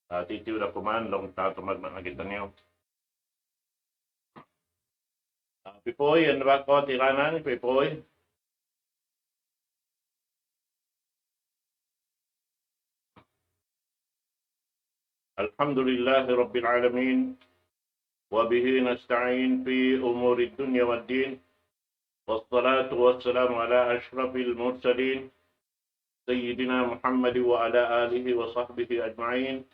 Titiw na kuman, long tatumag mga kita niyo. Pipoy, ano ba ko, tiranan, Pipoy? Alhamdulillahi Rabbil Alamin. وبه نستعين في أمور الدنيا والدين والصلاة والسلام على أشرف المرسلين سيدنا محمد وعلى آله وصحبه أجمعين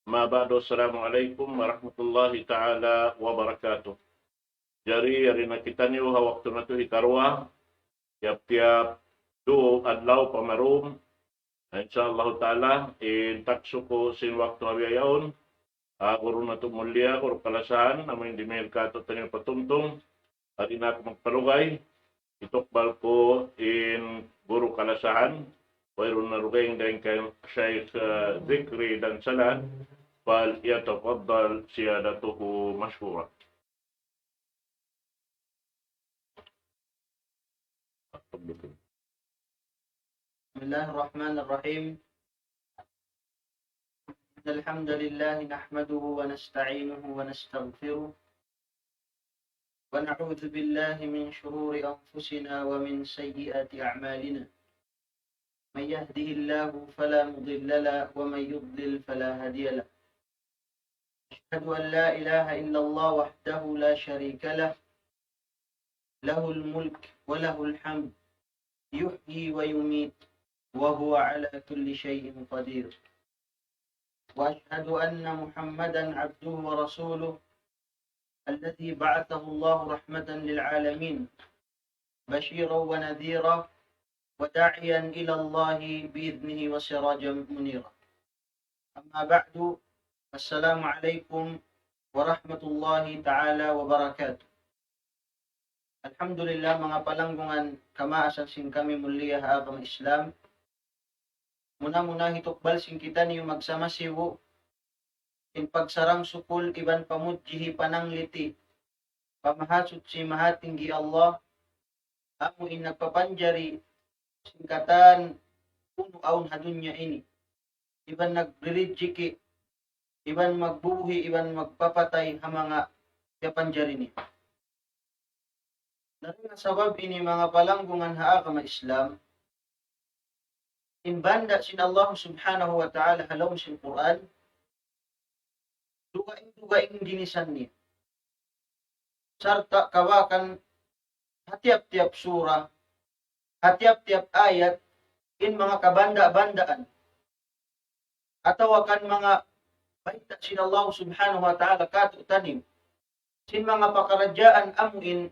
ما بعد السلام عليكم ورحمة الله تعالى وبركاته. Jari na kita niyo waktu na to ikarwa tiap-tiap do adlaw pamarum insyaallah taala in taksuko sin waktu abiyaon guru na to mulia guru kalasahan namin dimel ka to tanyo patumtong at ina ko magpalugay itokbal ko in guru kalasahan mayroon na rugayng dahil kay Sheikh Zikri dan Salan fal yatafaddal siyadatuhu mashkura. Bismillahirrahmanirrahim. الحمد لله نحمده ونستعينه ونستغفره ونعوذ بالله من شرور أنفسنا ومن سيئات أعمالنا من يهده الله فلا مضل له ومن يضلل فلا هادي له أشهد أن لا إله إلا الله وحده لا شريك له له الملك وله الحمد يحيي ويميت وهو على كل شيء قدير وأشهد أن محمدا عبده ورسوله الذي بعثه الله رحمة للعالمين بشيرا ونذيرا وداعيا إلى الله بإذنه وسراجا منيرا. أما بعد السلام عليكم ورحمة الله تعالى وبركاته. Alhamdulillah mga palanggungan kamaasan sing kami mulia haagam Islam. Muna-muna hitokbal sing kita niyo magsama siwo in pagsarang sukul iban pamudjihi panangliti pamahasud si mahatinggi Allah amo in nagpapanjari singkatan puno aun hadunya ini iban nagbirijiki iban magbuhi iban magpapatay ha mga kapanjari ni. Dari sabab ini mga palanggungan haagam Islam in banda sin Allah subhanahu wa ta'ala halom sin Quran dugaing dinisan niya sarta kawakan hatiap-tiap surah hatiap-tiap ayat in mga kabanda-bandaan atau akan mga baita sin Allah subhanahu wa ta'ala kato tanim sin mga pakarajaan amuin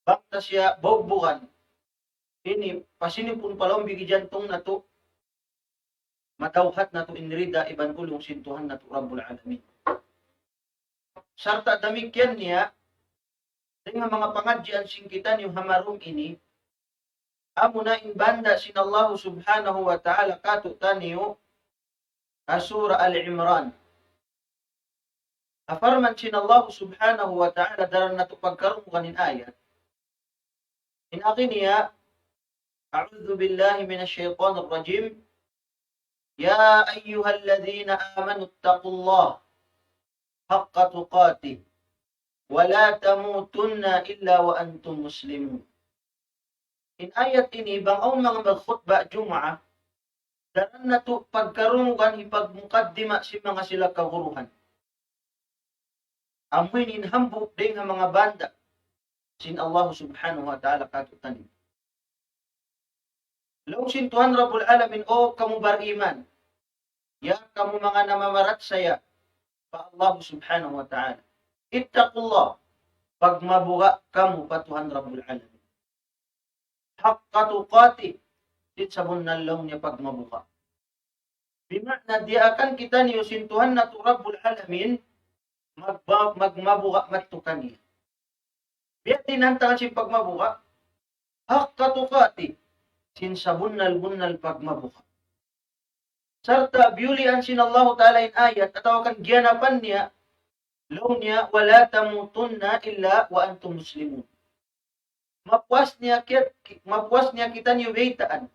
bangta siya bogbukan ini pasinipun palombi jantong na to matawhat na to inrida iban ulong sintuhan na to Rabbul Alamin. Sarta damikyan niya dengan mga pangadjian singkitan yung hamarum ini amo na in banda sin Allah subhanahu wa ta'ala katutan niyo Surah Al-Imran. Afarman sin Allah subhanahu wa ta'ala daran na to pagkaroon kanin ayat. In akin niya أعوذ بالله من الشيطان الرجيم يا أيها الذين آمنوا اتقوا الله حق تقاته ولا تموتن إلا وأنتم مسلمون. In ayat ini bang mga magkhutba Jum'ah daran na to pagkarungan ipagmukaddima si mga sila kaguruhan. Amoy inhambuk din ang mga banda sin Allah subhanahu wa ta'ala katutan. Law sintuhan Rabbul Alamin o kamu beriman. Ya kamu mga namamarat saya pa Allah subhanahu wa ta'ala. Ittaqullah. Pagmabuga kamu patuhan Rabbul Alamin. Haqqa tuqati. Dit sabon na lang niya pagmabuga. Bimakna di akan kita niyo sintuhan na to Rabbul Alamin magmabuga matukan niya. Biya tinantangan si pagmabuga. Haqqa tuqati. Sin sabunnal-bunnal pagmabuka. Sarta biulian sin Allah Ta'ala in ayat atau kan gyanapan niya law niya wala tamutunna illa wa antum muslimun. Mapuas niya kita niyo waitaan.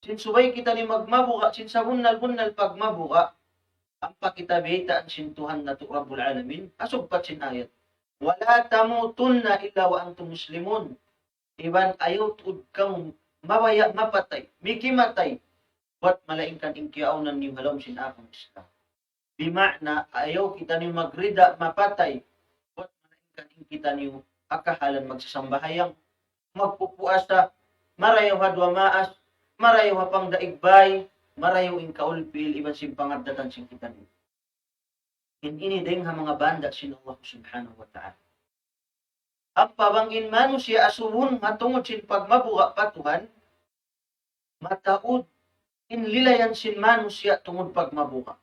Sin subay kita ni magmabuka sin sabunnal-bunnal pagmabuka ang pakitabi taan sintuhan na to Rabbul Alamin, asugpat sin ayat. Wala tamutunna illa wa antum muslimun. Iban ayaw tuod kang mabaya mapatay, mikimatay, wat malaingkan inkiaunan niyo halom sin akong Islam. Bima'na ayaw kita niyo magrida mapatay, wat malaingkan kita niyo akahalan magsasambahayang magpupuasa, marayaw hadwa maas, marayaw hapang daigbay, marayaw in kaulpil, iban sin pangadatan sin kita niyo. Ini ding ha mga banda sin Allah subhanahu wa ta'ala. Ang pabangin mano siya asuhun matungod sin pagmabuga patuhan, mataod inlilayan sin mano siya tungod pagmabuga.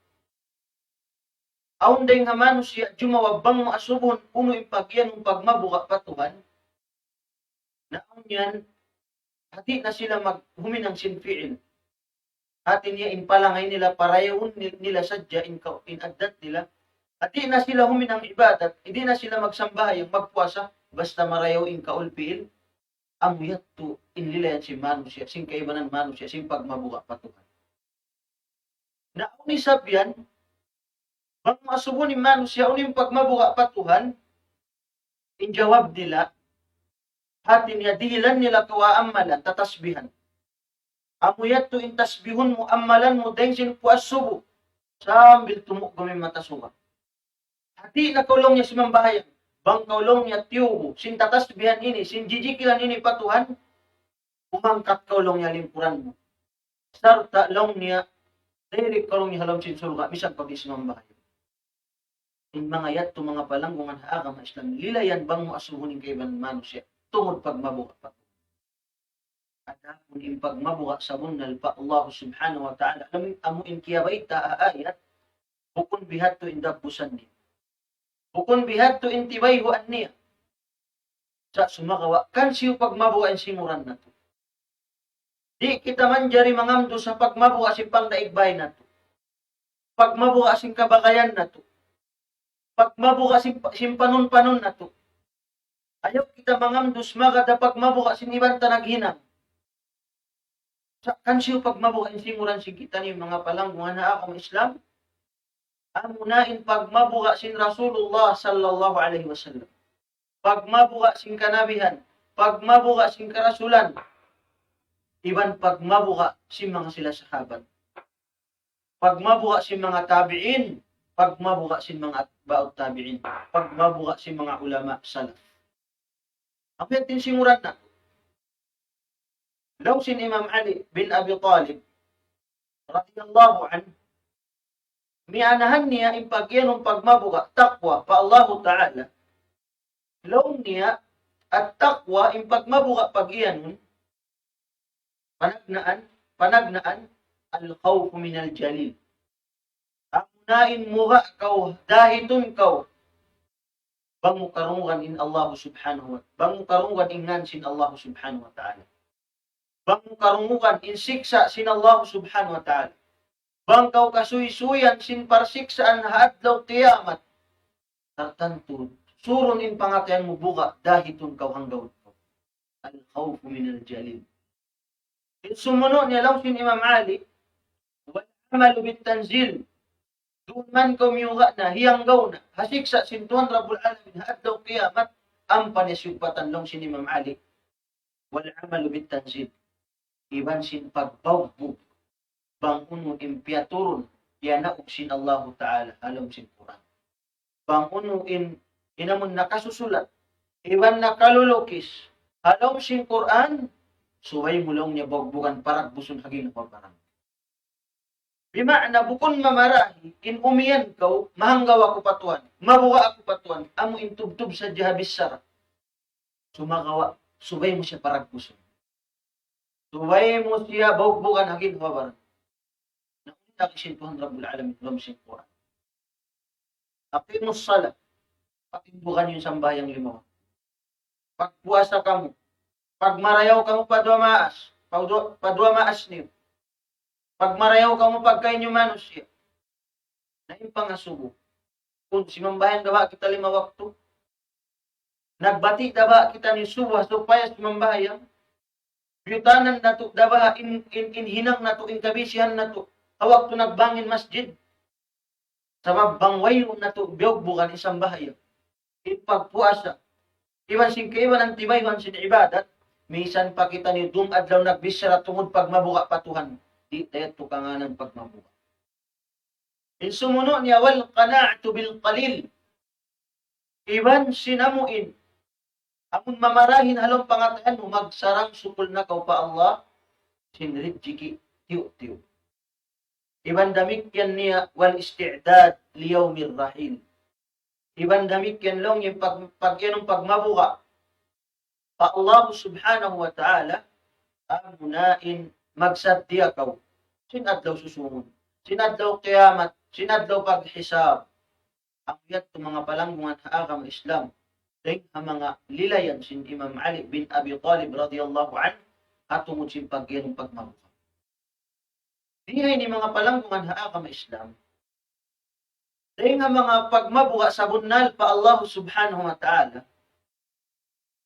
Aun ding ha mano siya jumawabang mo asuhun uno ipagyan ng pagmabuga patuhan, naon yan, hati na sila maghuminang sin fi'il. Hati niya impalangay nila parayawon nila sadya in addat nila. Hati na sila huminang ibadat, hindi na sila magsambahayang magpuasa, basta marayaw in kaulpil, amuyat to inlilayan si manusia, sing kaibanan manusia, sing pagmabuka patuhan. Na unisab yan, bang masubo ni manusia, uning pagmabuka patuhan, injawab nila, hati niya, dihilan nila kawaamalan, tatasbihan. Amuyat to intasbihun mo, amalan mo, dahil sin puasubo, sambil tumuk gumi matasuka. Hati na kulong niya si mambahayan, bang kaulong niya tiyubo, sin tatasbihan ini, sin jijikilan ini patuhan, umangkat kaulong niya limpuran mo. Sarta long niya, dahil kaulong niya halam sin sulga, misang pag-ismambahayan. In mga yat, to mga palanggungan haagam na Islam, lilayan bang mo asuhunin kaiban manusya, tungod pagmabuka pa. At hapon in pagmabuka sa bunal pa Allah subhanahu wa ta'ala, amuin kiyabay taayat, bukun bihat to indabusan din. Bukun bihat to intibay huan niya. Sa sumakawa, kan siyo pagmabukaan simuran na to. Di kita man jari mangamdo sa pagmabuka si pangdaigbay na to. Pagmabuka si kabakayan na to. Pagmabuka si panon-panon na to. Ayaw kita mangamdo sa magada pagmabuka si ibang tanaghinang. Sa kan siyo pagmabukaan simuran si kita ni mga palanggungan na akong Islam, amunain pagmabuka sin Rasulullah sallallahu alaihi wasallam. Pagmabuka sin kanabihan, pagmabuka sin karasulan, iban pagmabuka sin mga sila sahabat. Pagmabuka sin mga tabi'in, pagmabuka sin mga atba'ut tabi'in, pagmabuka sin mga ulama salaf. Ang yatin simuran na. Law sin Imam Ali bin Abi Talib radhiyallahu anhu, mianahan niya ang pagyanong pagmabuka, takwa, pa Allah Ta'ala. Law niya at takwa ang pagmabuka pagyanon, panagnaan, al-khawf min al-jalil. Amunain muha kaw, dahitun kaw, bang mukarungan in Allah subhanahu wa ta'ala. Bang mukarungan ingan sin Allah subhanahu wa ta'ala. Bang mukarungan in siksa sin Allah subhanahu wa ta'ala. Bangkaw kasuy-suyan sin parsiksaan hadlaw kiyamat. Tartanto, surun in pangatayan mo buka, dahitun kaw hanggaw ko. Al-khawf min al-jalil. In sumuno niya lang sin Imam Ali, wal amalu bit tanzil. Doon man kaw miyuga na, hiyanggaw na, hasiksa sin Tuhan Rabbul Alamin, hadlaw kiyamat, ang panisyugpatan lang sin Imam Ali. Wal amalu bit tanzil. Iban sin pagbawbog, banguno impiaturun, yana sin Allah Ta'ala, alam sin Quran. Banguno inamun nakasusulat, iban nakalulukis, alam sin Quran, suway mulong niya bogbugan parag busun hagin na parang. Bima'na bukon mamarahi, in umiyan kaw, mahanggaw ako patuan, mabuka ako patuan, amo intubtub sa jahabis sara. Sumagawa, suway mo siya parag busun. Suway mo siya bogbugan hagin na parang. Nakita kisin Tuhan Rabbul Alamin dalam sin Quran. Aqimus salat, patimbukan yung sambayang limaw. Pagpuasa kamu, pagmarayaw kamu padua maas niyo. Pagmarayaw kamu pagkain yung manusia. Na yung pangasubo. Kung simambayan dawa kita 5 waktu, nagbati dawa kita ni suba supaya simambayan, biyutanan na to, dawa in hinang na to, in kabisihan na to, hawak to nagbangin masjid. Sabab bangway na to biyog bukan isang bahaya. Ipagpuasa. Iban sin kaiban ang timayhan sin ibadat, misan pa kita ni dum adlaw nagbisara tungod pagmabuka patuhan. Di tayat to kanganan pagmabuka. In sumuno niya wal qana'tu bil qalil. Iban sinamuin. Amon mamarahin halong pangatayan mo magsarang sukul na kau pa Allah sinrit jiki tiyo-tiyo. Iban damikyan niya wal isti'dad li yawmir rahil. Iban damikyan long yung pagyanong pagmabuka pa Allah subhanahu wa ta'ala amunain magsaddiya kaw. Sinadlaw susunod. Sinadlaw kiyamat. Sinadlaw paghisab. Ang yat mga palanggungan haagam Islam. Dahil ang mga lilayan sin Imam Ali bin Abi Talib radiyallahu anhu atungod sin pagyanong pagmabuka. Dihay ni mga palanggungan haagam Islam. Dahil nga mga pagmabuka sa bunal pa Allah subhanahu wa ta'ala,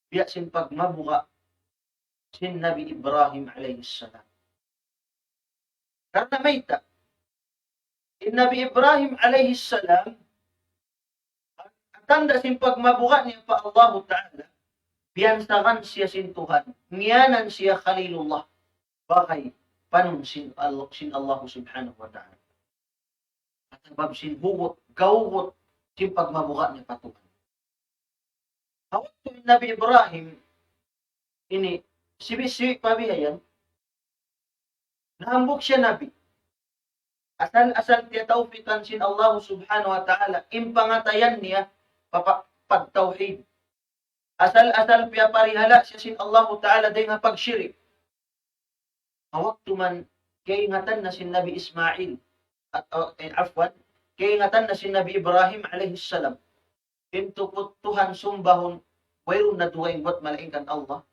biya sin pagmabuka sin Nabi Ibrahim alayhi salam. Karena mayta, in Nabi Ibrahim alayhi salam, tanda sin pagmabuka niya pa Allah ta'ala, biyansakan siya sin Tuhan, ngiyanan siya Khalilullah, bakay panun sin Allah subhanahu wa ta'ala. At abab sin hugot, gawgot, sin pagmabuka niya patuhan. Hawag to Nabi Ibrahim, ini, sibi-sibi pabihayan, nahambok siya Nabi. Asal-asal tiya taufikan sin Allah subhanahu wa ta'ala, impangatayan niya, pagtauhid. Asal-asal piya parihala siya sin Allah ta'ala, day nga pagsyirik. Hawag tuman, kaya ingatan na sin Nabi Ismail, at kaya ingatan na sin Nabi Ibrahim alayhi salam, intupot Tuhan sumbahon, wayron na duwain buat malaingkan Allah.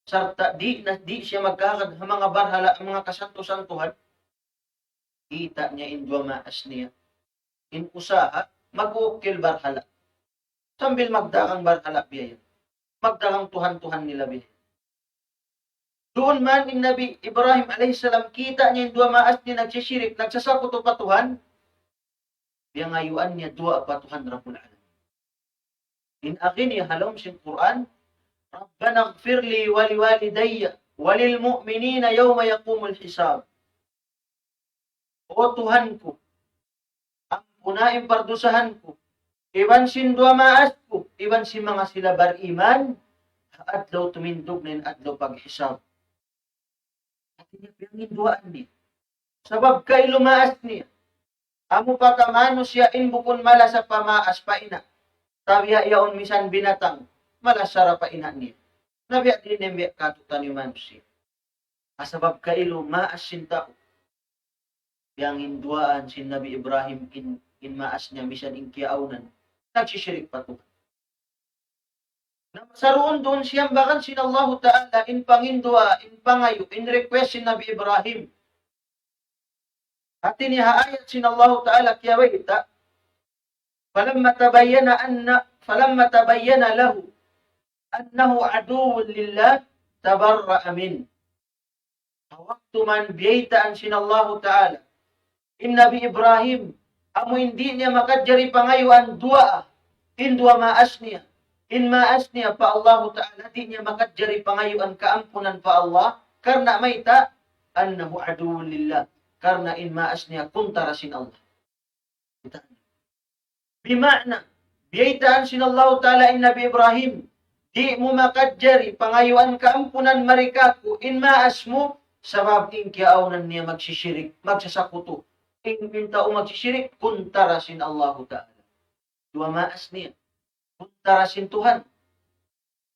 Sarta, di siya magkakad ng mga barhala, ang mga kasanto-santuhan, kita niya in dua maas niya. In usaha, mag-ukil barhala. Sambil magdakang barhala biya. Magdakang Tuhan-Tuhan nila biya. Doon man in Nabi Ibrahim alaihissalam, kita niya yung dua maas niya nagsisirik, nagsasakuto pa Tuhan. Biya ngayuan niya dua pa Tuhan Rabbul Alamin. In akin niya halom sin Quran, Rabbana gfirli waliwalidayya walilmu'minina yawma yaqumul hisab. O Tuhan ko, ang punaing pardusahan ko, iban sin dua maas ko, iban sin mga sila bariman, adlaw tumindog na yung adlaw paghisab. At inipiyangin duaan niya. Sabab kay lumaas niya. Amo pa kamano siya inbukon mala sa pamaas pa ina. Tabiya yaon misan binatang, malasara pa ina niya. Nabiya din niya katutan yung manusia. Asabab kay lumaas sin tao. Yang hinduaan sin Nabi Ibrahim in maas niya misan in kiaunan. Nagsisyirik pa to. Namasaroon doon siyang bakan sin Allah Ta'ala in pangindua, in pangayo, in request sin Nabi Ibrahim. At inihaayat sin Allah Ta'ala kaya wita, falamma tabayyana lahu annahu aduwwun lillah tabarra'a min. Waktu man biyaitaan sin Allah Ta'ala in Nabi Ibrahim, amo hindi niya makadjari pangayuan dua, in dua maas niya. In maas niya pa Allah Ta'ala, di niya makadjari pangayuan kaampunan pa Allah, karena mayta, annahu aduwwun lillah. Karena in maas niya, kuntara sin Allah. Bima'na, biyaitaan sin Allah Ta'ala in Nabi Ibrahim, di mo makadjari pangayuan kaampunan marikaku, in maas mo, sabab in kiaunan niya magsisyirik, magsasakuto. In tao magsisyirik, kuntara sin Allah Ta'ala. Dua maas niya. Kuntara sin Tuhan.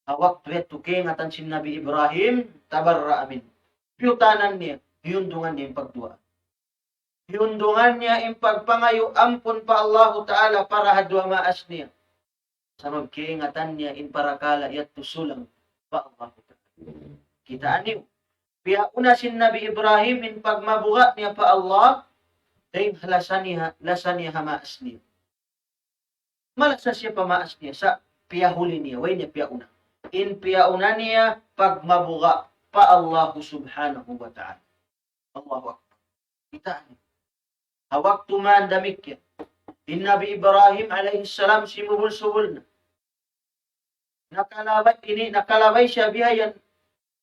Hawak tuwet tukingatan sin Nabi Ibrahim, tabarra amin. Piyutanan niya, hiyundungan niya yung pagdua. Hiyundungan niya yung pagpangayo, ampun pa Allah Ta'ala para hadwa maas niya. Sabab kiingatan niya in parakala yat tusulang pa Allah Ta'ala. Kita aniw. Piya una sin Nabi Ibrahim in pagmabuka niya pa Allah, dahil lasan niya hamaas niya. Malasa siya pamaas niya sa piyahuli niya. Way niya piyauna. In piyauna niya pagmabuka pa Allah subhanahu wa ta'ala. Allahu Akbar. Kita Hawak tuman damikya. In Nabi Ibrahim alaihi salam simubul-subul na. Nakalabay siya bihayan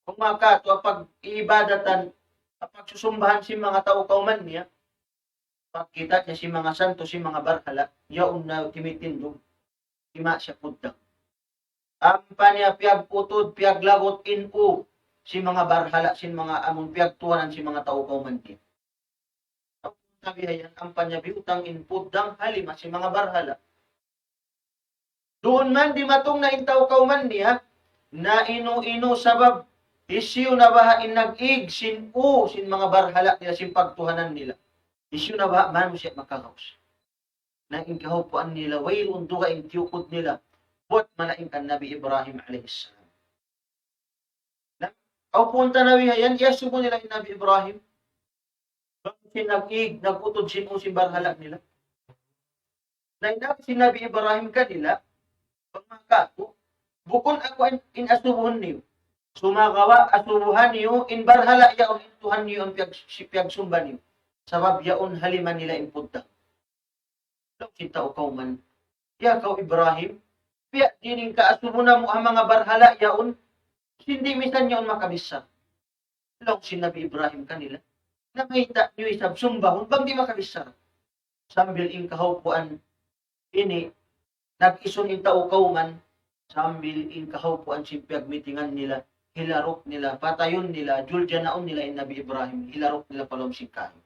kung makato pag iibadatan kapag susumbahan si mga tao kauman niya, pagkita niya si mga santo, si mga barhala, yaon na timitindog, ima siya pudang. Ampa niya piyag putod, piyag lagot inu, si mga barhala, si mga among piyag tuwanan si mga tao kauman niya. Sabi yan, ampa niya biutang inpudang halima si mga barhala. Doon man di matong na intaw kauman niya, na inu-inu sabab isyu na ba nag-ig sin mga barhala nila sin pagtuhanan nila. Isyu na ba mano siya makakaus. Na inkahupuan nila way unduga in tiyukod nila bot malaing kan Nabi Ibrahim alayhis salam. Au punta Nabi yan yasu mo nila in Nabi Ibrahim. Bakit sin nag-ig nagutod sin barhala nila. Na inap si Nabi Ibrahim kanila pagmakato bukon ako in asubuhan niyo. Sumagawa asubuhan niyo in barhala yaon intuhan niyo ang piyag sumba niyo. Sabab yaon haliman nila in punta. Law kita o kauman. Ya kau Ibrahim, piya dining ka asubuna mo ang mga barhala yaon hindi misan yaon makabisa. Law si Nabi Ibrahim kanila. Nakita niyo isab sumbahon bang di makabisa. Sambil in kahupuan ini nag-ison in tao kauman sambil in kahupuan si piyag mitingan nila. Hilarok nila, patayon nila, juljanaon nila in Nabi Ibrahim, hilarok nila palom singkahin.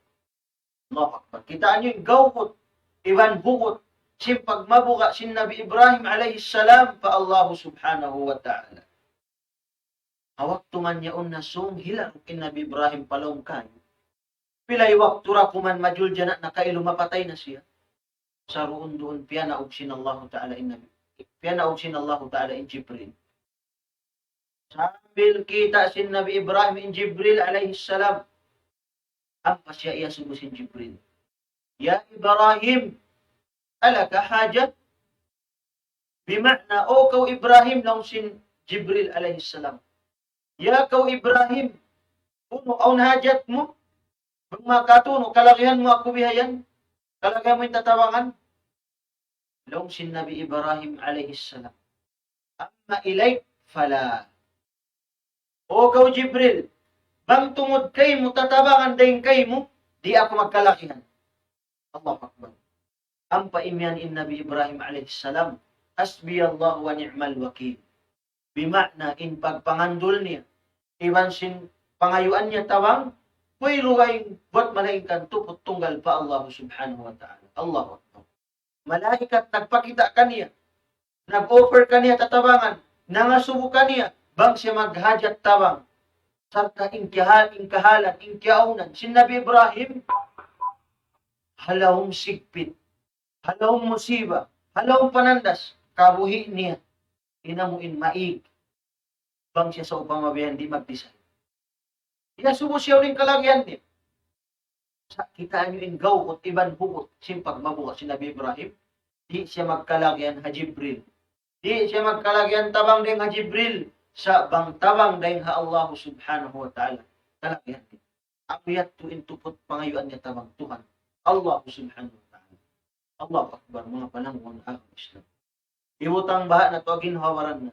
Allahu Akbar. Kitaan nyo yung gawkot, iwan bukot, sin pagmabuka sin Nabi Ibrahim alayhis salam pa Allah subhanahu wa ta'ala. Hawak tuman yaon na sung hilarok in Nabi Ibrahim palom kayo. Pilay waktu ra kuman majuljana na kailo mapatay na siya. Sa roon doon, piyanaog sin Allah ta'ala in Nabi. Piyanaog sin Allah ta'ala in Jibril. Sambil kita sin Nabi Ibrahim in Jibril alayhis salam. Ampa siya iya subo sin Jibril. Ya Ibrahim, alaka hajat? Bima'na, o kau Ibrahim lang sin Jibril alayhis salam. Ya kau Ibrahim, puno aun hajat mo? Kung makatuno, kalakihan mo ako bihayan? Kalakihan mo yung tatawangan? Long sin Nabi Ibrahim alayhis salam. Amma ilayk fala. O kau Jibril, bang tungod kay mo, tatabangan dahin kay mo, di ako magkalakihan. Allahu Akbar. Ang paimyan in Nabi Ibrahim alayhis salam, hasbi Allah wa ni'mal wakil. Bima'na in pagpangandol niya, iwan sin pangayuan niya tawang, may luwayng buat malaikat tupot tunggal pa Allah subhanahu wa ta'ala. Allahu Akbar. Malaikat nagpakita kaniya, nag-offer kaniya tatabangan, nangasubo kaniya, bang siya maghajat tawang, sarta ingkahalan, ingkiaunan, sin Nabi Ibrahim, halawang sigpit, halawang musiba, halawang panandas, kabuhi niya, inamuin maig, bang siya sa upang mabihan di magdisay. Inasubo siya uling kalagyan niya. Sa kitaan nyo in gaw at iban bukot, simpag mabuka si Nabi Ibrahim, di siya magkalagyan ha Jibril. Di siya magkalagyan tabang din ha Jibril, sa bang tabang din ha Allah subhanahu wa ta'ala. Kalagyan niya. Apiyat to intupot pangayuan niya tabang Tuhan. Allah subhanahu wa ta'ala. Allahu Akbar, mga panahon ng Islam. Iwutang baha na to, ginhawaran na.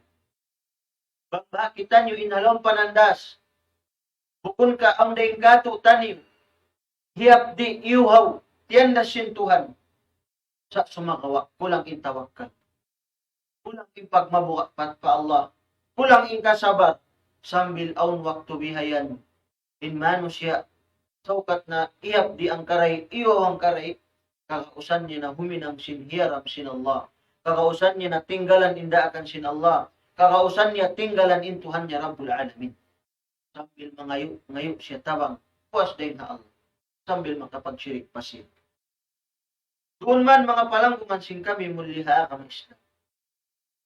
Bang kita nyo inhalong panandas, bukun ka ang daing gato tanim, hiyap di iuhaw, tiyan na sin Tuhan. Sa sumakawa, kulang intawakal. Kulang ipagmabuka pat pa Allah. Kulang inkasabat, sambil aun waktu bihayan. Inmano siya, saukat na iyap di ang karay, iyo ang karay, kakausan niya na huminang sin hiyaram sin Allah. Kakausan niya na tinggalan indaakan sin Allah. Kakausan niya tinggalan in Tuhan niya Rabbul Alamin. Sambil ngayo siya tabang, puas din na Allah. Sambil makapagsirik pasir. Doon man mga palangkungan sing kami muliha kami Islam.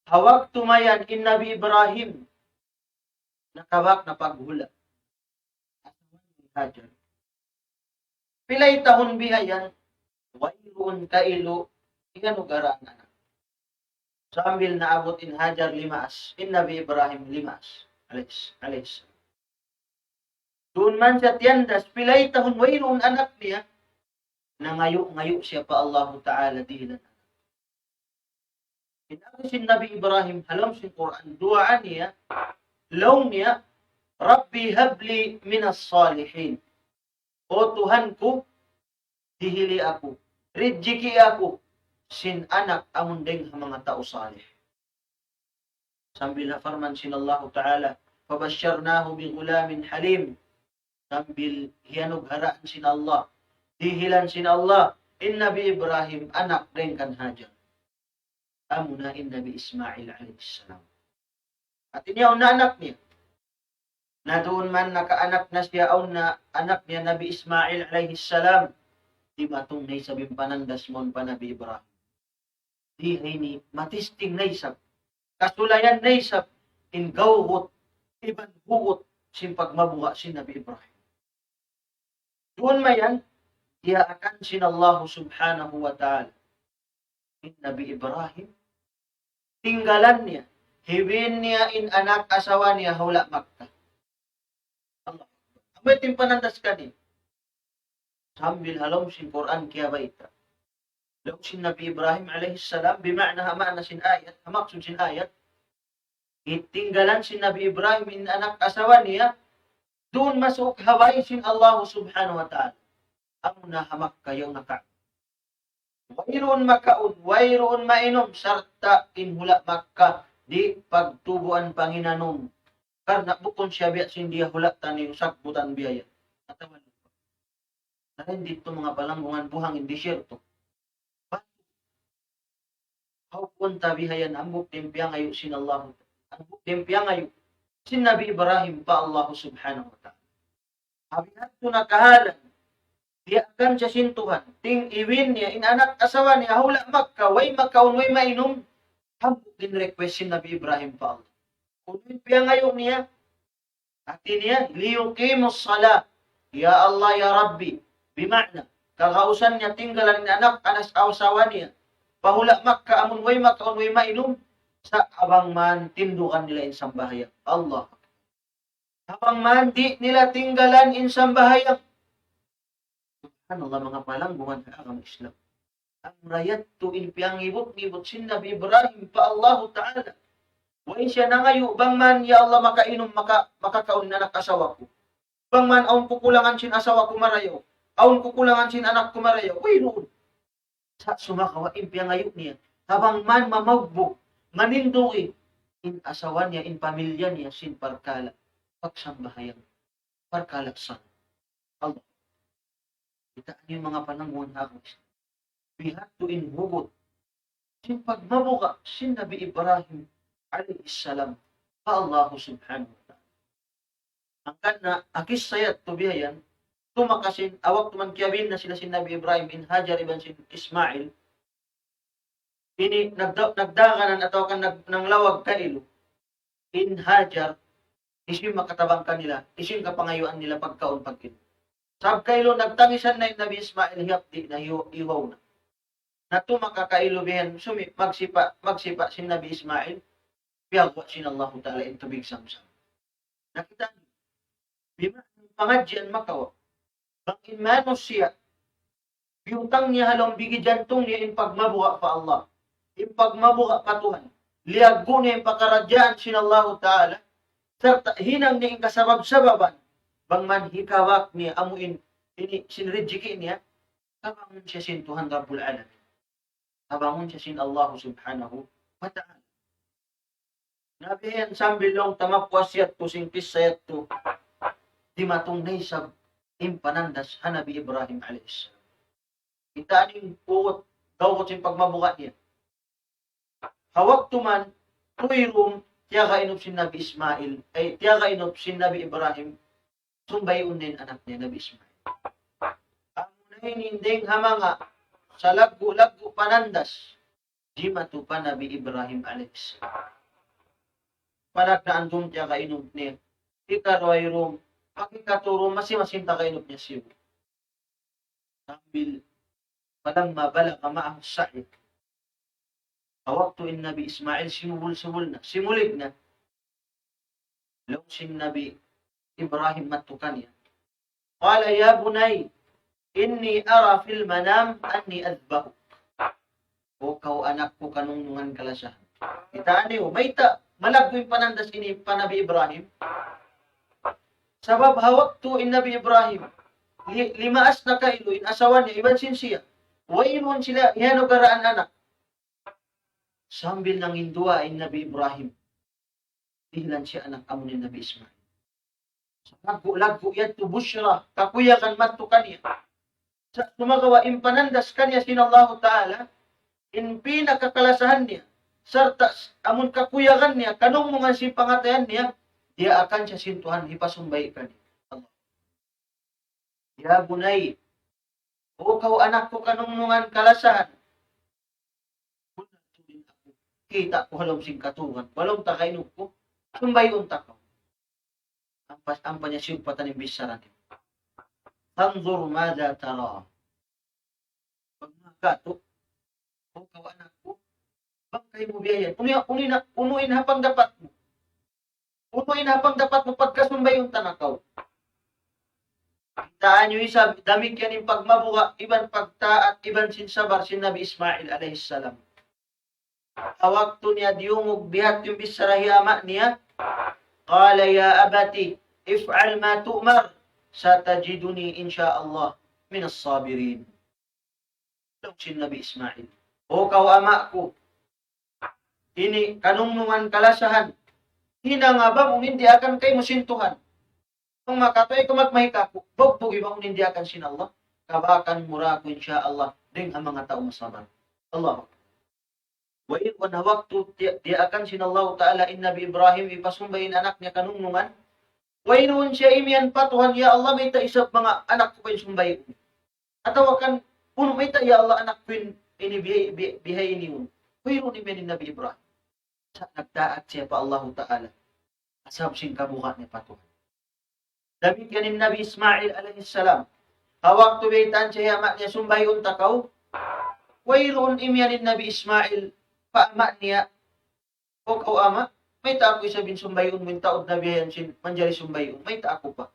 Hawak tumayan in Nabi Ibrahim, nakawak na paghula. Hajar. Pilay tahon bihayan, wayroon kailo, inganugara na. Sambil naabot in Hajar limas, in Nabi Ibrahim limas. Alis. Doon man sa tiyandas, pilay tahon wayroon anak niya, nangayo-ngayo siya pa Allah Ta'ala dihilan. Inabi si Nabi Ibrahim halam si Quran duaan niya, law niya, Rabbi habli minas salihin. O Tuhan ko, dihili ako, rijiki ako, sin anak amundeng mga tao salih. Sambil farman sin Allah Ta'ala, fabasharnahu bi gulamin halim. Sambil hiyanug haraan sin Allah, dihilan sin Allah, in Nabi Ibrahim anak rin kan Hajar. Amuna in Nabi Ismail alaihissalam. At iniyaw na anak niya. Na doon man nakaanak na siya o na anak niya Nabi Ismail alaihissalam. Di matong naisab yung panandas mo pa Nabi Ibrahim. Di ni matisting naisab. Kasulayan naisab in gawgot, iban hugot sin pagmabuha si Nabi Ibrahim. Doon mayan, dia akan sin Allah subhanahu wa ta'ala. In Nabi Ibrahim, tinggalan niya, hibin niya in anak asawa niya hula Makkah. Allah. Abay timpanandas ka din. Sambil halom sin Quran kaya baita. Law sin Nabi Ibrahim alaihissalam, bima'na hama'na sin ayat, hamaksud sin ayat, itinggalan sin Nabi Ibrahim in anak asawa niya, doon masuk haway sin Allah subhanahu wa ta'ala. Ang nahamak kayo naka. Wayroon makaun, wayroon mainom, sarta inhula Makkah, di pagtubuan Panginoon. Karena bukon siya biya sindiya hula tani sakbutan biyaya. Atawan ko. Dahil dito mga palanggungan buhang in disyerto. Haupun tabihayan ambuk timpiang ayu sin Allah. Ambuk timpiang ayu sin Nabi Ibrahim pa Allah subhanahu wa ta'ala. Habihat to nakahalan. Dia akan siya sintuhan. Ting iwin niya, in anak asawa niya, hula Makkah, way makaun, way mainom. Hambuk din request si Nabi Ibrahim pa Allah. Kung piya ngayon niya, ati niya, liyukimus sala. Ya Allah, ya Rabbi. Bima'na, kakausan niya, tinggalan ni anak, anas asawa niya. Pahula Makkah, amun way makaun, way mainom. Sa abang man, tindukan nila in sambahayang. Allah. Abang man, di nila tinggalan in sambahayang. Allah mga palanggungan sa agama Islam. Ang rayat to inpiang ibot sin Nabi Ibrahim pa Allah Ta'ala. Way siya na ngayon, bang man, ya Allah, makainom, makakaon na anak asawa ko. Bang man, aun kukulangan sin asawa ko marayaw. Aun kukulangan sin anak ko marayaw. Way noon. Sa sumakawa, impiang ngayon niya. Habang man mamagbog, maninduki, in asawa niya, in pamilya niya, sin parkala. Pagsambahayang, parkalaksan. Allah. Kita yung mga pananguhan na ako. We have to inhugot. Sin pagmabuka, sin Nabi Ibrahim alaihissalam, pa Allah subhanahu wa ta'ala. Angkan na, akis sayat tubihayan, tumakasin, awak tuman kiyabin na sila sin Nabi Ibrahim, in Hajar iban sin Ismail, ini nagdaganan ataw kan nanglawag kailo, in Hajar, isin makatabang kanila, isin kapangayuan nila pagkaon pagkin. Sab kailo nagtangisan na yung Nabi Ismail hiyapdi na iwaw na. Nato makakailo bihan sumi magsipa si Nabi Ismail biyagwa sin Allah Ta'ala in tubig samsam. Nakita niyo. Bima pangadyan makawa. Bangin manos siya. Biyutang niya halong bigi jantong niya in pagmabuha pa Allah. In pagmabuha pa Tuhan. Liago niya in pakaradyaan sin Allah Ta'ala. Serta hinang niya in kasabab-sababan. Bang man hikawak niya amuin ini sinrijiki niya, kabangon siya sin Tuhan Rabbul Alamin. Kabangon siya sin Allah subhanahu wa ta'ala. Nabihan sambilong tamapwasyat to singkisayat to di matong naisab impanandas Nabi Ibrahim a.s. Kita aning puot daw sin pagmabuka niya. Hawak tuman tuirum tiyaga inop sin Nabi Ismail ay tiyaga inop sin Nabi Ibrahim sumbay unin anak niya, Nabi Ismail. Ang hininding hamanga sa laggo-laggo panandas, di matupa Nabi Ibrahim a.s. Palag na andun tiya kainom niya, ikaroy rum, pakikaturo, masimasinta kainom niya siyo. Sambil, palang mabala ka maahos sa'id. Awak tuin Nabi Ismail, simul na, simulig na. Law sin Nabi Ibrahim matukan niya. Qala ya bunay, inni ara fil manam anni azbahu. O kau anak ko kanunungan kalasahan. Kita niyo, may malagwing panandas ini pa Nabi Ibrahim. Sabab hawak tu in Nabi Ibrahim. Limaas na kailo, in asawan niya, iban sinsiya. Wainun sila, ihano garaan anak. Sambil nang indua in Nabi Ibrahim. Ihlan siya anak amo ni Nabi Ismail. Lagu-lagu yan tu busyra, kakuyakan matu kaniya. Sa sumagawa impanandas kaniya sinallahu ta'ala, in pinakakalasahan niya, serta amun kakuyakan niya, kanong mga si pangatayan niya, dia akan siya sintuhan, ipasumbay ka niya. Allah. Ya bunay, o kau anak ko kanunungan kalasahan, kita ko halom sing katungan, walong takainog ko, sumbay unta ko. Ang panyasiyog patanim bisaran. Tanzur mada tara. Pag magato, o kau anak ko, bangkay mo biyayan. Unuin hapang dapat mo. Unuin hapang dapat mo pagkasumbay yung tanakaw. Taan nyo isa, damit yan yung pagmabuka, iban pagtaat, iban sinsabar, sin Nabi Ismail alaihissalam. Hawak to niya diyungog bihat yung bisarahiyama niya. Qala ya abati, if'al ma tu'mar, satajiduni insyaallah minas sabirin. Ito sin Nabi Ismail. O kau ama ko, ini kanunungan kalasahan, hina nga ba kung hindi akan kay musintuhan? Kung makatoy ko magmahika ko, bugbugi ba kung hindi akan sin Allah? Kabakan mura ko insyaallah, din ang mga tao masabar. Allah. Wa iwan hawaktu di akan sin Allah Ta'ala in Nabi Ibrahim ipasumbayin anak niya kanunungan. Wa inuun siya imian patuhan, ya Allah may taisap mga anak ko pa yung sumbayin. Ataw akan puno may ta, ya Allah anak ko yung bihay iniun. Wa inuun imian Nabi Ibrahim. Sa nagdaat siya pa Allah Ta'ala. Asab sing kabuka ni patuhan. Damit kanin Nabi Ismail alaihissalam. Hawak tubitan siya amak niya sumbayon takaw. Wayroon imyanin Nabi Ismail paamak niya. O kau ama, may ta ako isabing sumbayon mo yung taod na biyayan sin manjari sumbayon. May ta ako pa.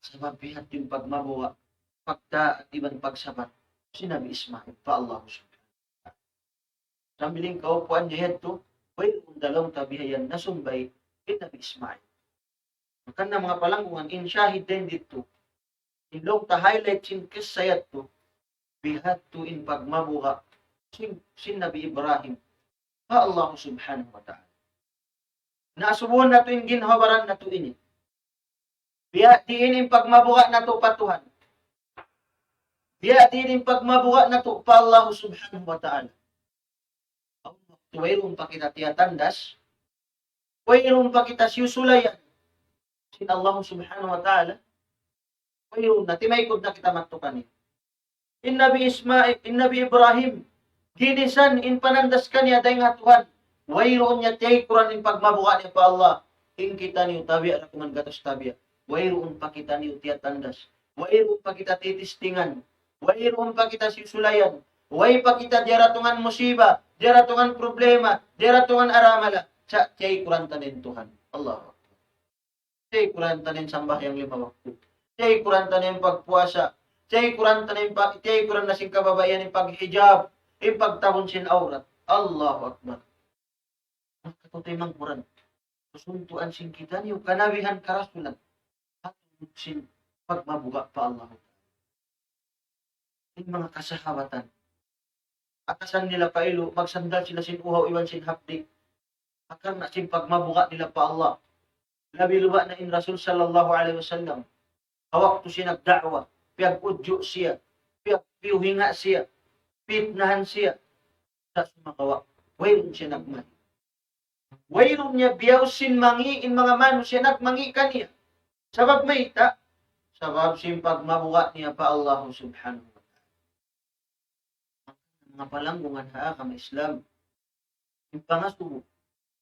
Sabab bihat yung pagmabuha, pagta at ibang pagsabat. Si Nabi Ismail pa Allah subhanahu. Sambiling kaupuan niya ito, wayroon dalawang tabihayan na sumbay kay Nabi Ismail. Makan na mga palanggungan, in syahid din dito. In long ta highlight sin kisayat to, bihat to in pagmabuha, sin Nabi Ibrahim, pa Allah subhanahu wa ta'ala. Naasubuhan na to in ginhawaran na to ini. Bihat din in pagmabuha na to patuhan. Bihat din in pagmabuha na to pa Allah subhanahu wa ta'ala. Tuwayroon pa kita tiyatandas, tuwayroon pa kita siyusulayan, sin Allah subhanahu wa ta'ala, wayroon na, timaykod na kita matukan niya. In Nabi Ibrahim, ginisan, in panandas ka niya, dahi nga Tuhan, wayroon niya, tiyaykuran in pagmabuka niya pa Allah, in kita niyo, tabi, alakuman gatos tabi, wayroon pa kita niyo, tiyatandas, wayroon pa kita titistingan, wayroon pa kita sisulayan, way pa kita diaratungan musiba, diaratungan problema, diaratungan aramala, sa tiyaykuran tanin Tuhan, Allah. Chay kuranta nin sambahyang 5 waktu. Chay kuranta nin pagpuasa. Chay kuranta nin chay kuranta sing kababayan nin paghijab, in pagtabon sin aurat. Allahu Akbar. Katutay mang kuran. Susuntuan sing kita niyo kanabihan karasulan. Atun sin pagmabuga pa Allah. In mga kasahawatan. Akasan nila pailo, magsandal sila sin uhaw iwan sin hapdi. Akar na sin pagmabuga nila pa Allah. Labi luba na in Rasul sallallahu alaihi wasallam. Hawak to siya nagda'wa. Piyag-udyo siya. Piyuhinga siya. Pitnahan siya. Sa sumakawa. Wayroon siya nagmani. Wayroon niya biyaw sin mangi in mga mano siya nagmangi kaniya. Sabab may ita. Sabab sin pagmabuka niya pa Allah subhanahu wa ta'ala. Mga palanggungan kama Islam. Yung pangasubo.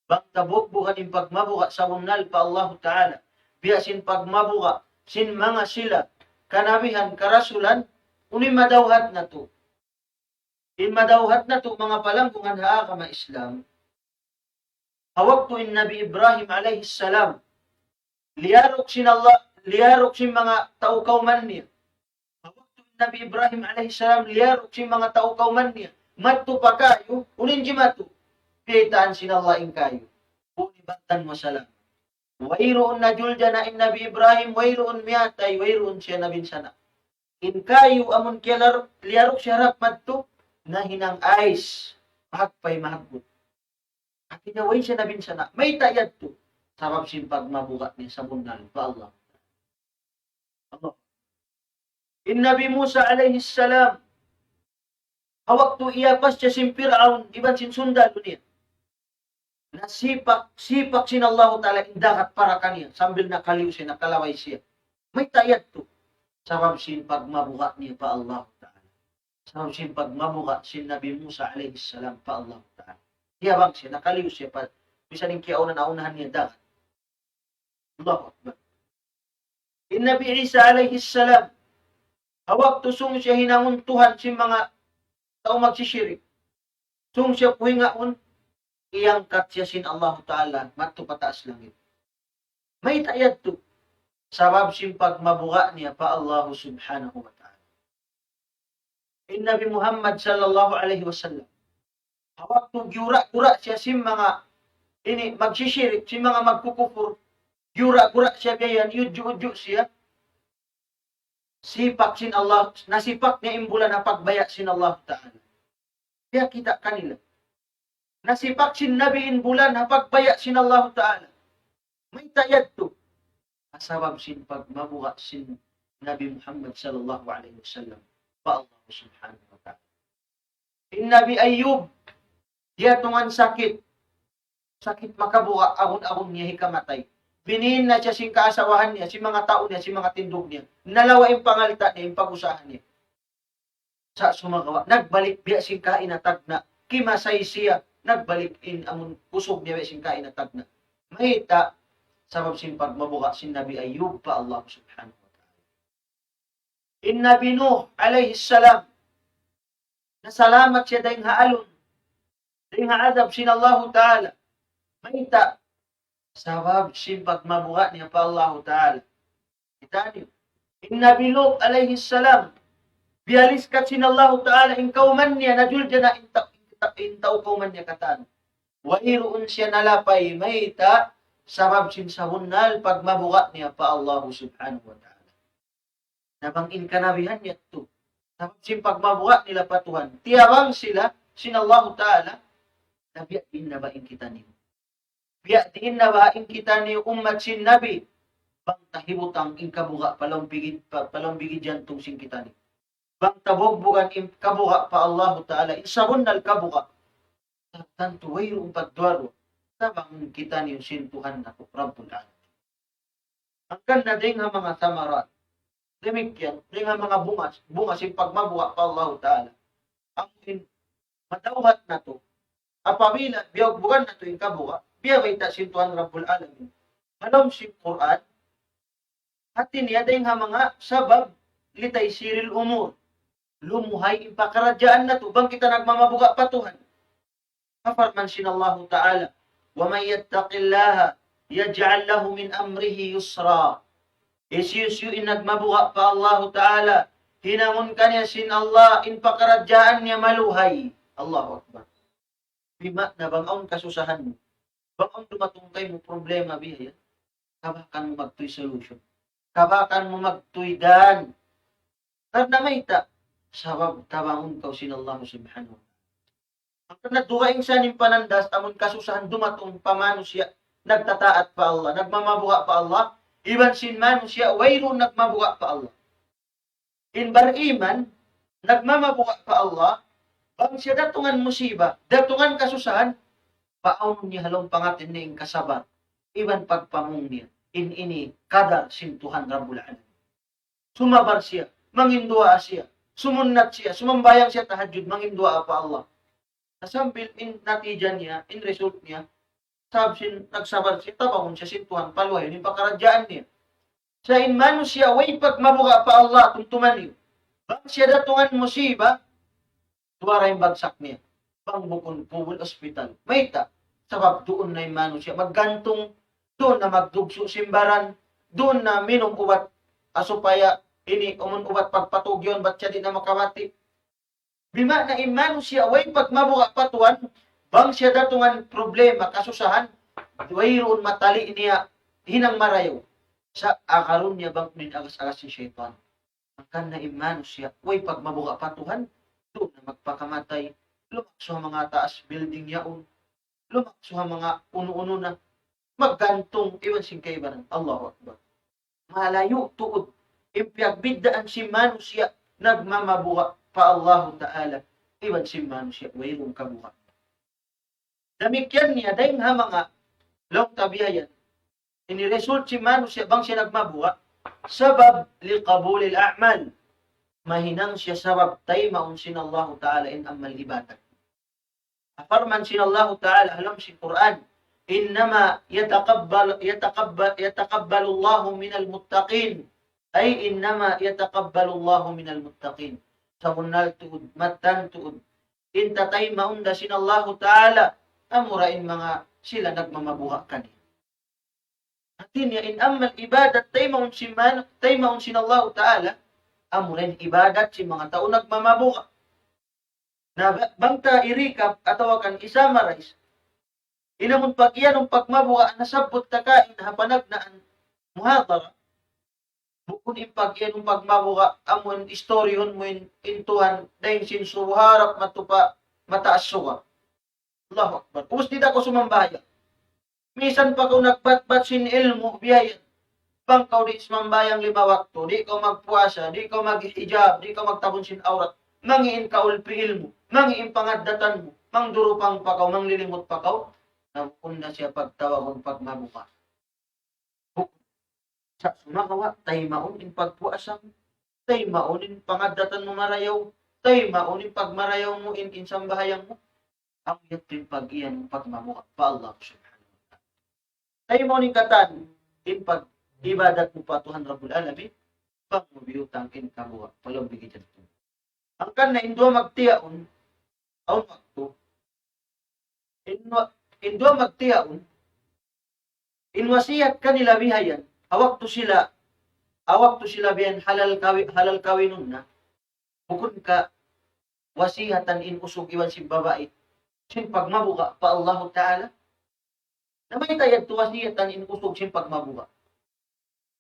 Bang tabok bukan yung pagmabuka sa unal pa Allah Ta'ala. Biya sin pagmabuka, sin mga sila, kanabihan, karasulan, unin madawhat na to. In madawhat na to, mga palanggungan kama Islam. Hawak to in Nabi Ibrahim alayhis salam. Liyarok sin Allah, liyarok sin mga taukaw man niya. Hawak to Nabi Ibrahim alaihissalam liyarok si mga tao kauman niya. Matu pa kayo, unin di matu. Pitaan sinallain kayo. Unibatan masalam. Wayroon na julja na in Nabi Ibrahim, wayroon miyatay, wayroon siya nabin sana. In kayo amon kialar, liyarok siya harap matu, na hinang ais, mahagpay mahagbot. At inaway siya nabin sana. May tayad to. Sarap simpag mabukat niya sa bunal pa Allah. Allah. In Nabi Musa alaihissalam, hawak tu iyapas siya sin Fir'aun, iban sin sundalo niya. Nasipak sin Allah Ta'ala indakat para kaniya, sambil nakaliw siya, nakalaway siya. May tayad to. Sarap sin pagmabuhat niya pa Allah Ta'ala. Sarap sin pagmabuhat sin Nabi Musa alaihissalam pa Allah Ta'ala. Hiyabang siya, nakaliw siya pa. Bisa ning kiyaw na naunahan niya dakat. Allahu Akbar. In Nabi Isa alaihissalam, hawak to sung siya hinanguntuhan si mga tao magsisyirik. Sung siya puhingaon, iangkat siya sin Allah Ta'ala, matu pataas langit. May tayad to. Sabab sin pagmabuga niya pa Allah subhanahu wa ta'ala. In Nabi Muhammad sallallahu alaihi wasallam, hawak to gyura-gura siya sin mga magsisyirik, sin mga magkukufur, gyura-gura siya gayan, yudyo-udyo siya. Sipak sin Allah, nasipak niya imbulan na pagbaya sin Allah Ta'ala. Kaya kita kanila. Nasipak sin Nabi imbulan na pagbaya sin Allah Ta'ala. May tayad to. Asabab sin pagmabuha sin Nabi Muhammad sallallahu alaihi wasallam. Pa Allah subhanahu wa ta'ala. In Nabi Ayyub, diya tungan sakit. Sakit makabuha, agon-agon niya hikamatay. Biniin na siya sin kaasawahan niya, si mga tao niya, si mga tindog niya. Nalawa yung pangalita niya, yung pag-usahan niya. Sa sumagawa, nagbalik biya sin kainatag na, kimasay siya, nagbalik in amon kusog niya sin kainatag na. Mahita, sabab sin pagmabuka sin Nabi Ayyub pa Allah subhanahu wa ta'ala. In Nabi Nuh alayhissalam, nasalamat siya dahil haalon, dahil haadab sin Allah Ta'ala. Mahita, sabab sin pagmabuka niya pa Allah Ta'ala. Kita niyo. In Nabi Lut alayhissalam, bialis kat sin Allah Ta'ala, in kauman niya, najulja na in tao kauman niya katan. Wairoon siya nalapay, mahita, sabab sin sabunal pagmabuka niya pa Allah subhanahu wa ta'ala. Nabangin kanabihan niya ito. Sabab sin pagmabuka nila patuhan. Tiyawang sila, sin Allah ta'ala, nabiyain na bain kita niyo. Biyain na bain kita niyo umat sin Nabi. Bang tahibutang in kabuka palombigid jantong sin kita niyo. Bang tabogbugan in kabuka pa Allah ta'ala. In sabunal kabuka. Tanto wayroong pagdwaro. Tabang kita niyo sintuhan na po, Rabbul Alamin. Ang ganda din nga mga samarat. Demikyan, din nga mga bungas yung pagmabuha pa Allah Ta'ala. Ang madawat na to, apabila, biyag bukan na to yung kabuha, biyag ay ta sintuhan Rabbul Alamin. Alam si Quran, hatin niya din nga mga sabab, litay siril umur. Lumuhay impakaradyaan na to, bang kita nagmamabuga patuhan. Kafarman sin Allah Ta'ala, وَمَنْ يَتَّقِ اللَّهَ يَجْعَلْ لَهُ مِنْ أَمْرِهِ يُسْرًا. Isyusyu in nagmabuha pa Allah Ta'ala, hinamon kanya sin Allah, in pakaradyaan niya maluhay. Allahu Akbar. Bima na bangaon kasusahan mo. Bangaon dumatungkay mo problema biya. Kabakan mo magtuy solution. Kabakan mo magtuy dan. Karna may ta, sabab tabangon ka sin Allah subhanahu. Ang nadugaing siya ng panandas, amon kasusahan dumatong pamanusya, nagtataat pa Allah, nagmamabuha pa Allah, iban sin manusya, wayroon nagmabuha pa Allah. In bariman, nagmamabuha pa Allah, bang siya datungan musiba, datungan kasusahan, paon niya halong pangatin niya kasabar, iban pagpamong niya, ini kadar sintuhan Rabbul Alamin. Sumabar siya, mangindua siya, sumunat siya, sumambayang siya tahajud, mangindua pa Allah. Nasambil in natijan niya, in result niya, sabsin nagsabar siya, tabangon siya sintuhan, paluhay, yung pakaradyaan niya. Sa inmano siya, way pagmabuka pa Allah, tumtuman niyo. Bang siya datungan musiba, tuwara yung bagsak niya. Bang bukon pubul hospital. Mayta, sabab doon na imano siya, maggantong, doon na magdugso simbaran, doon na minom ubat, asupaya, ini umun ubat pagpatugyon ba't siya di na makamati. Bima na imano siya way pagmabuka patuan, bang siya datungan problema kasusahan, wayroon matali niya hinang marayo. Sa akaron niya bang ninagas-agas si syaitan. Akan na imano siya, way pagmabuka patuhan, doon na magpakamatay, lumakso ang mga taas building yaon, lumakso ang mga uno-uno na, maggantong, iwan sing kaibanan, Allahu Akbar. Malayo tuod, impyagbidaan si mano siya, nagmamabuka pa Allahu Ta'ala, iwan si mano siya, wayrong kabuka. Damikyan niya, dahil nga mga long tabiyayan, iniresult si mano siya, bang siya nagmabuka, sabab liqabulil a'mal, mahinang siya sabab tay maunsin Allah Ta'ala in amal ibadah. Afarman sin Allah Ta'ala alam si Quran, innama yataqabbalu Allahu minal muttaqin, ay innama yataqabbalu Allahu minal muttaqin. Sa bunal tuud, matan tuud, intatay maunda sin Allah Ta'ala, amurain mga sila nagmamabuha kani. Atin ya in amal ibadat tay maunsin Allah Ta'ala, amurain ibadat si mga tao nagmamabuha. Na bangta i-recap atawa kan i-summarize, inamon pag iyan pagmabuka nasabot takain hapanag na ang muhadara, bukod impag iyan pagmabuka amon istoryon mo intuhan dahil sinsuharap matupa mataas suka. Allahu Akbar. Kung di ako sumambaya, misan pa ko nagbatbat sin ilmo biyayan, bangkaw di sumambayang 5 wakto, di ko magpuasa, di ko maghijab, di ko magtabon sin aurat, mangiin ka ulpi ilmo, mangiin pangaddatan mo, mangdurupang pakaw, manglilimot pakaw, napunda siya pagtawagon pagmabuka. Sa sumakawa, tay maunin pagpuasam, tay maunin pangaddatan mo marayaw, tay maunin pagmarayaw mo insang bahayang mo, ang yatin pag iyan pagmabuka pa Allah subhanahu wa ta'ala. Tay maunin katan, in pag ibadat mo pa Tuhan Rabbul Alamin, pag mabiyutang in kabuka, palang bigyan ito. Ang kan na indo magtiyaon, aun wakto, indo magtiyaon, inwasiyat kanila bihayan, awak to sila bihan halal kawinun na, bukod ka, wasihatan in usog iwan si babae, sin pagmabuka pa Allah Ta'ala, na may tayad to wasihatan in usog sin pagmabuka.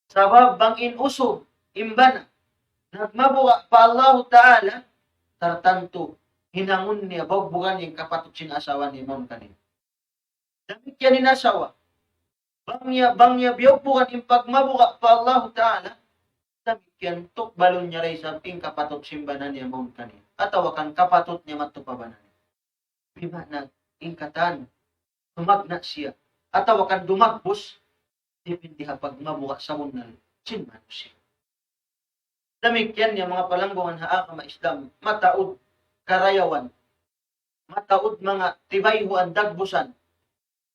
Sabab bang in usog, imbana, nagmabuka pa Allah Ta'ala, tartanto, hinangon niya, bugbugan niya kapatid sin asawa ni Imam kanin. Damit yan ni asawa, bang niya biyogbugan yung pagmabuka pa Allah Ta'ala, damit yan, tukbalon niya rin sa ping kapatid simbanan niya Imam kanin. Atawakan kapatid niya matupabanan. Bima na, ingkatan, dumagna siya, atawakan dumagbos, dipindiha pagmabuka sa munal, sinmano siya. Damikyan niya mga palanggungan haa ka Islam, mataod karayawan, mataod mga tibayhuan dagbusan,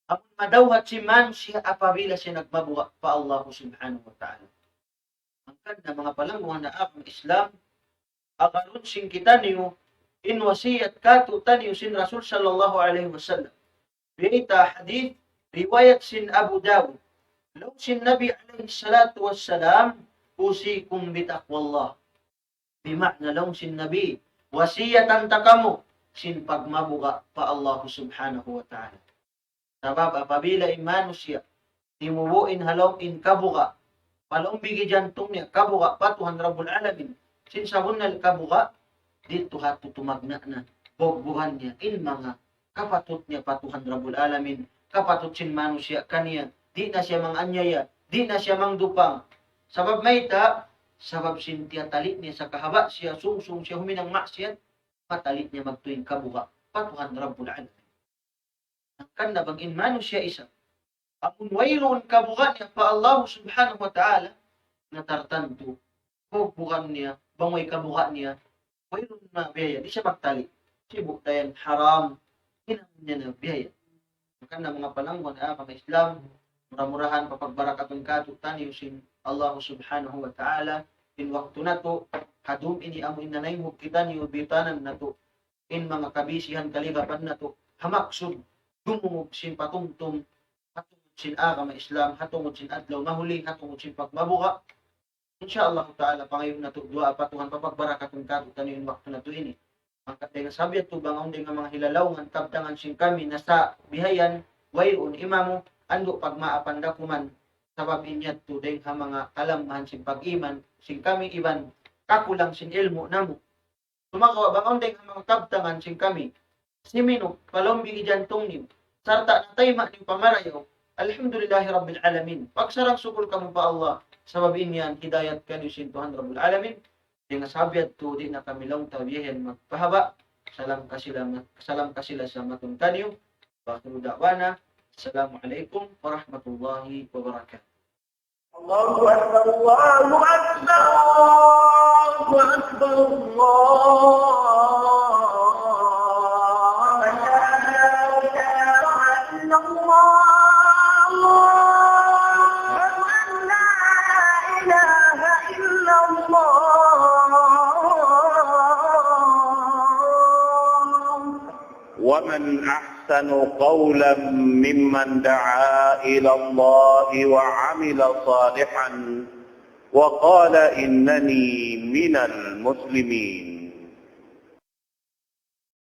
ang madawhat si man siya apabila siya nagmabuka pa Allah subhanahu wa ta'ala. Ang kanda mga palanggungan haa ka Islam, agarun sing kita niyo, in wasiyat katutan niyo sin Rasul sallallahu alaihi wasallam. Biyita hadith, riwayat sin Abu Dawud, law sin Nabi alaihi salatu wassalam, usikum bitaqwallah. Bima'na lang sin Nabi, wasiyatan takamu, sin pagmabuka pa Allah subhanahu wa ta'ala. Sabab, apabila imano siya, timubuin halong in kabuka, palong bigi jantong niya, kabuka pa Tuhan Rabbul Alamin, sin sabon na kabuka, dito hatu tumagna na, bogbuhan niya, in mga kapatut niya pa Tuhan Rabbul Alamin, kapatut sin mano siya kaniya, di na siya mang anyaya, di na siya mang dupang, sabab may sabab sintiya talit niya sa kahaba siya, sungsung siya huminang maksiyat, patalit niya magtuwing kabuka, patuhan Rabbul Alamin. Ang kanda bang inmano siya isa, ang wayroon kabuka niya pa Allah subhanahu wa ta'ala, na tartanto, bukan niya, bangoy kabuka niya, wayroon na biyaya, di siya magtali, sibuk tayan haram, hinang niya na biyaya. Ang kanda mga palanggon, mga Islam, murah-murahan papagbarakatun katutan yusin Allah subhanahu wa ta'ala in waktu na to hadum ini amo inanay mo kita ni ubitanan na to in mga kabisihan kaligapan na to hamaksud dumungog sin patumtum hatungod sin agama Islam hatungod sin adlaw mahuli hatungod sin pagmabuka Insyaallah ta'ala, pangayon na to, dua patuhan papagbarakatun ka, tanyo yung waktu na to ini. Ang katay nga sabi at bangaw din nga mga hilalawgan, tabdangan sing kami, nasa bihayan, wayon, imamo, ando pagmaapan dakuman, sabab inyat to, din ha mga kalamahan sing pag-iman, sing kami iban, kakulang sing ilmo namo. Sumakawa, bangaw din nga mga tabdangan sing kami, simino, palombi ijantong niyo, sarta na tayma niyo pamarayaw, alhamdulillahi rabbil alamin. Pagsarang sukul kamo pa Allah, sabab inyan, hidayat kanyo sin Tuhan Rabbul Alamin. Di nga sabiat to, di na kami lang tabihin magpahaba. Salam kasila sa matun kanyo. Bakit da'wana. Assalamualaikum warahmatullahi wabarakatuh. Allahu Akbar, Allahu Akbar, Allahu Akbar, ومن أحسن قولا ممن دعا إلى الله وعمل صالحا وقال إنني من المسلمين.